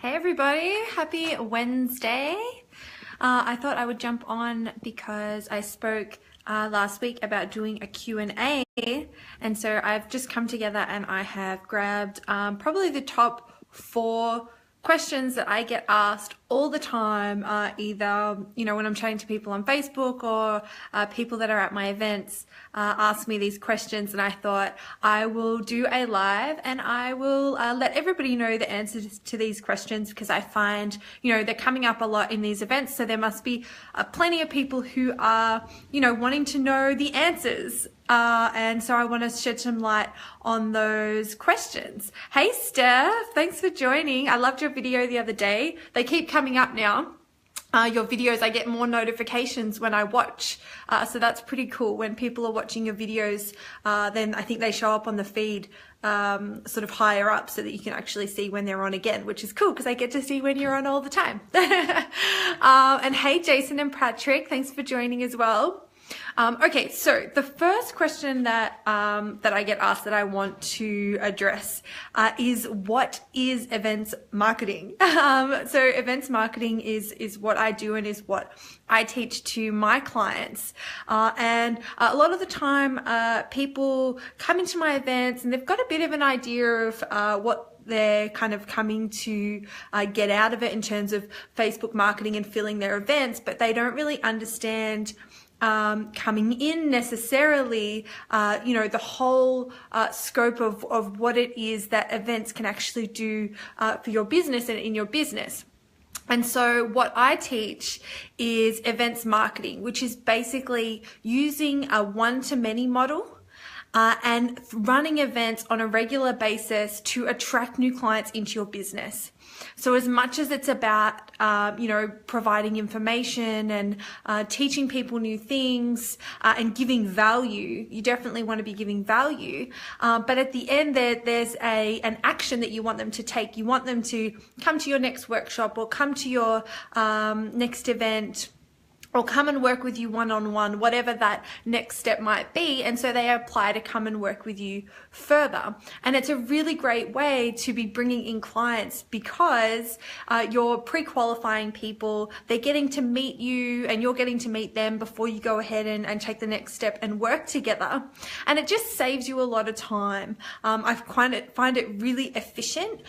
Hey everybody, happy Wednesday. I thought I would jump on because I spoke last week about doing a Q&A, and so I've just come together and I have grabbed probably the top 4 questions that I get asked all the time, either when I'm chatting to people on Facebook or people that are at my events ask me these questions, and I thought I will do a live and I will let everybody know the answers to these questions, because I find they're coming up a lot in these events, so there must be plenty of people who are wanting to know the answers. And so I want to shed some light on those questions. Hey Steph, thanks for joining. I loved your video the other day. They keep coming up now. Your videos, I get more notifications when I watch. So that's pretty cool. When people are watching your videos, then I think they show up on the feed sort of higher up so that you can actually see when they're on again, which is cool because I get to see when you're on all the time. And hey Jason and Patrick, thanks for joining as well. Okay, so the first question that I get asked that I want to address is, what is events marketing? So events marketing is what I do and is what I teach to my clients. And a lot of the time, people come into my events and they've got a bit of an idea of what they're kind of coming to get out of it in terms of Facebook marketing and filling their events, but they don't really understand coming in necessarily, the whole scope of what it is that events can actually do for your business and in your business. And so what I teach is events marketing, which is basically using a one-to-many model and running events on a regular basis to attract new clients into your business. So as much as it's about, providing information and teaching people new things and giving value, you definitely want to be giving value. But at the end, there's an action that you want them to take. You want them to come to your next workshop or come to your next event, or come and work with you one-on-one, whatever that next step might be. And so they apply to come and work with you further. And it's a really great way to be bringing in clients, because you're pre-qualifying people, they're getting to meet you and you're getting to meet them before you go ahead and take the next step and work together. And it just saves you a lot of time. I find it really efficient.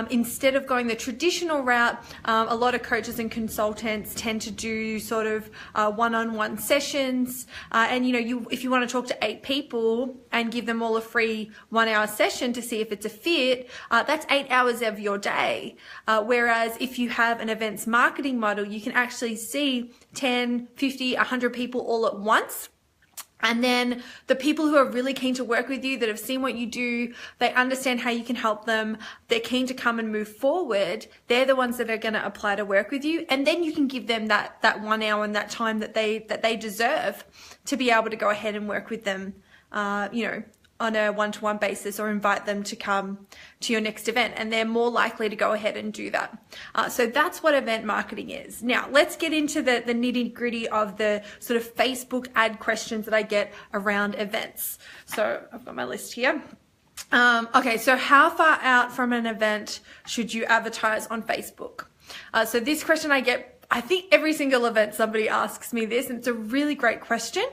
Instead of going the traditional route, a lot of coaches and consultants tend to do sort of one-on-one sessions, and if you want to talk to 8 people and give them all a free 1-hour session to see if it's a fit, that's 8 hours of your day. Whereas if you have an events marketing model, you can actually see 10, 50, 100 people all at once. And then the people who are really keen to work with you, that have seen what you do, they understand how you can help them, they're keen to come and move forward, they're the ones that are going to apply to work with you. And then you can give them that 1 hour and that time that they deserve to be able to go ahead and work with them, on a one-to-one basis, or invite them to come to your next event, and they're more likely to go ahead and do that. So that's what event marketing is. Now, let's get into the nitty-gritty of the sort of Facebook ad questions that I get around events. So I've got my list here. Okay, so how far out from an event should you advertise on Facebook? So this question I get, I think every single event somebody asks me this, and it's a really great question.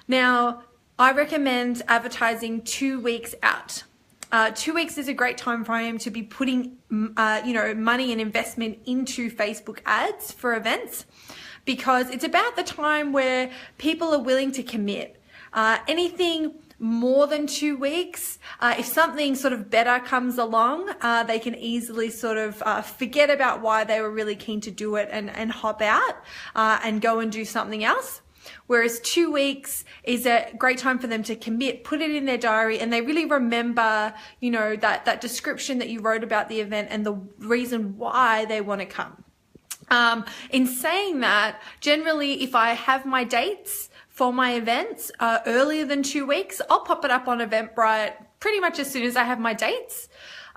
Now, I recommend advertising 2 weeks out. 2 weeks is a great time frame to be putting, money and investment into Facebook ads for events, because it's about the time where people are willing to commit. Anything more than 2 weeks, if something sort of better comes along, they can easily sort of forget about why they were really keen to do it and hop out and go and do something else. Whereas 2 weeks is a great time for them to commit, put it in their diary, and they really remember, that description that you wrote about the event and the reason why they want to come. In saying that, generally, if I have my dates for my events earlier than 2 weeks, I'll pop it up on Eventbrite pretty much as soon as I have my dates.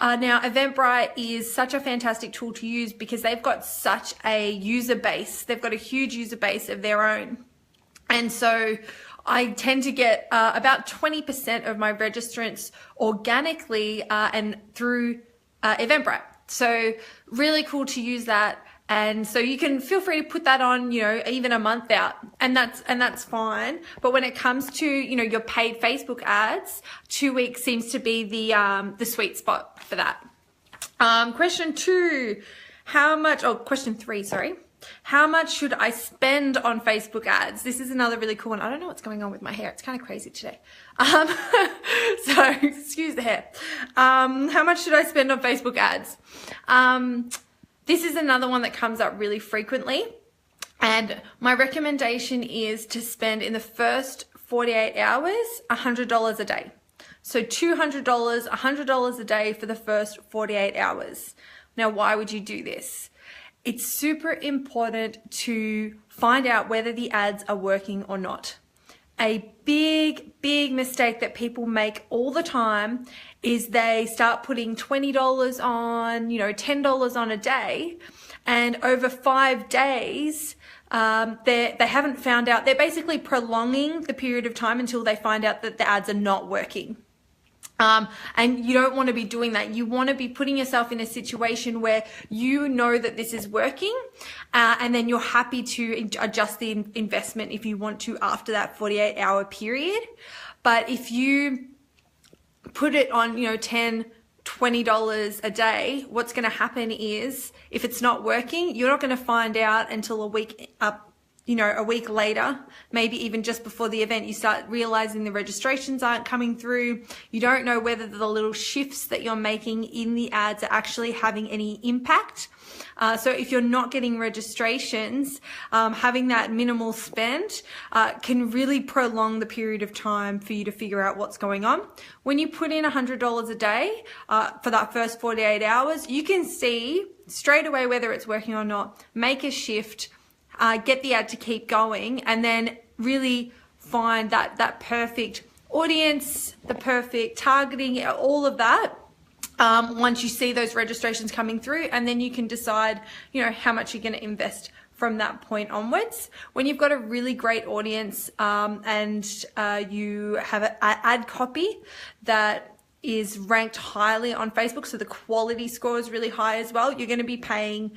Now, Eventbrite is such a fantastic tool to use because they've got such a user base. They've got a huge user base of their own. And so I tend to get about 20% of my registrants organically and through Eventbrite. So really cool to use that. And so you can feel free to put that on, you know, even a month out, and that's fine. But when it comes to, you know, your paid Facebook ads, 2 weeks seems to be the sweet spot for that. Question three, sorry. How much should I spend on Facebook ads? This is another really cool one. I don't know what's going on with my hair. It's kind of crazy today. So excuse the hair. How much should I spend on Facebook ads? This is another one that comes up really frequently. And my recommendation is to spend in the first 48 hours, $100 a day. So $200, $100 a day for the first 48 hours. Now, why would you do this? It's super important to find out whether the ads are working or not. A big mistake that people make all the time is they start putting $20 on, you know, $10 on a day, and over 5 days, they haven't found out. They're basically prolonging the period of time until they find out that the ads are not working. And you don't want to be doing that. You want to be putting yourself in a situation where you know that this is working, and then you're happy to adjust the investment if you want to after that 48-hour period. But if you put it on, you know, $10, $20 a day, what's going to happen is if it's not working, you're not going to find out until a week later, maybe even just before the event. You start realizing the registrations aren't coming through. You don't know whether the little shifts that you're making in the ads are actually having any impact. So if you're not getting registrations, having that minimal spend can really prolong the period of time for you to figure out what's going on. When you put in $100 a day for that first 48 hours, you can see straight away whether it's working or not, make a shift, get the ad to keep going, and then really find that perfect audience, the perfect targeting, all of that. Once you see those registrations coming through, and then you can decide, you know, how much you're going to invest from that point onwards. When you've got a really great audience, and you have an ad copy that is ranked highly on Facebook, so the quality score is really high as well, you're going to be paying,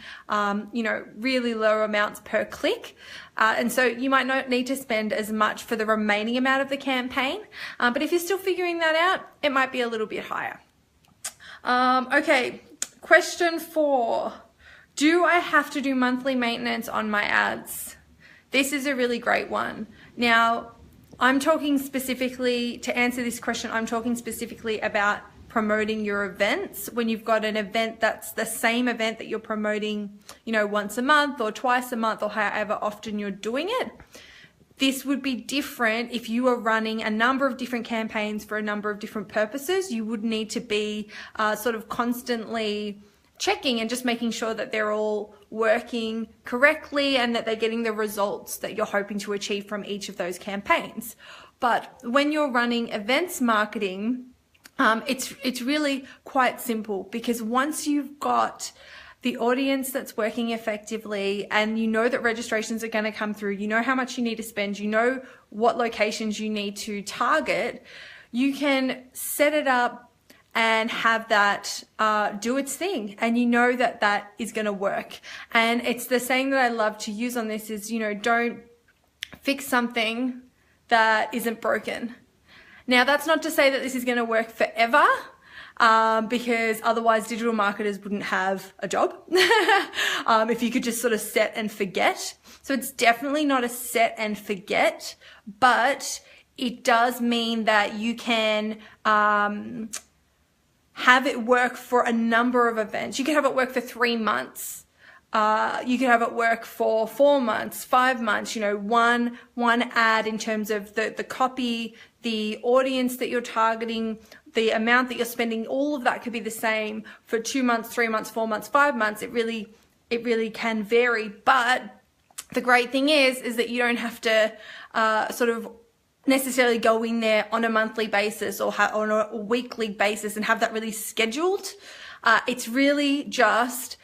you know, really low amounts per click. And so you might not need to spend as much for the remaining amount of the campaign. But if you're still figuring that out, it might be a little bit higher. Okay, question 4. Do I have to do monthly maintenance on my ads? This is a really great one. Now, I'm talking specifically, to answer this question, I'm talking specifically about promoting your events. When you've got an event that's the same event that you're promoting, you know, once a month or twice a month or however often you're doing it. This would be different if you are running a number of different campaigns for a number of different purposes. You would need to be sort of constantly checking and just making sure that they're all working correctly and that they're getting the results that you're hoping to achieve from each of those campaigns. But when you're running events marketing, it's really quite simple, because once you've got the audience that's working effectively and you know that registrations are going to come through, you know how much you need to spend, you know what locations you need to target, you can set it up and have that do its thing, and you know that that is going to work. And it's the saying that I love to use on this is, you know, don't fix something that isn't broken. Now, that's not to say that this is going to work forever, because otherwise digital marketers wouldn't have a job if you could just sort of set and forget. So it's definitely not a set and forget, but it does mean that you can have it work for a number of events. You can have it work for 3 months. You can have it work for 4 months, 5 months, you know, one ad in terms of the copy, the audience that you're targeting, the amount that you're spending, all of that could be the same for 2 months, 3 months, 4 months, 5 months. It really can vary. But the great thing is that you don't have to sort of necessarily go in there on a monthly basis or on a weekly basis and have that really scheduled. It's really just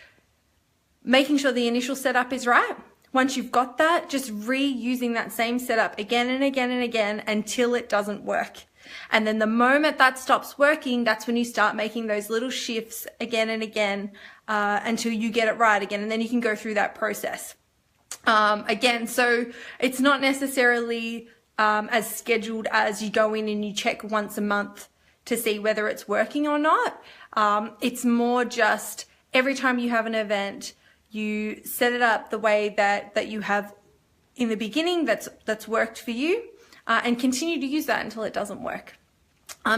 making sure the initial setup is right. Once you've got that, just reusing that same setup again and again and again until it doesn't work. And then the moment that stops working, that's when you start making those little shifts again and again until you get it right again. And then you can go through that process again. So it's not necessarily as scheduled as you go in and you check once a month to see whether it's working or not. It's more just every time you have an event, you set it up the way that you have in the beginning that's worked for you, and continue to use that until it doesn't work.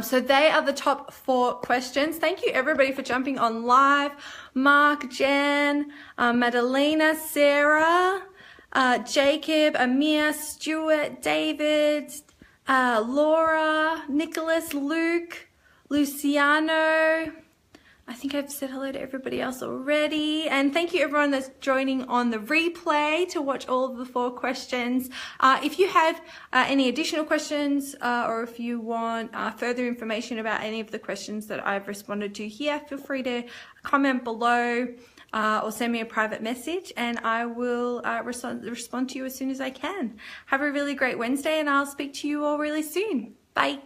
So they are the top 4 questions. Thank you everybody for jumping on live. Mark, Jan, Madalena, Sarah, Jacob, Amir, Stuart, David, Laura, Nicholas, Luke, Luciano. I think I've said hello to everybody else already. And thank you everyone that's joining on the replay to watch all of the 4 questions. If you have any additional questions or if you want further information about any of the questions that I've responded to here, feel free to comment below or send me a private message and I will respond to you as soon as I can. Have a really great Wednesday and I'll speak to you all really soon. Bye.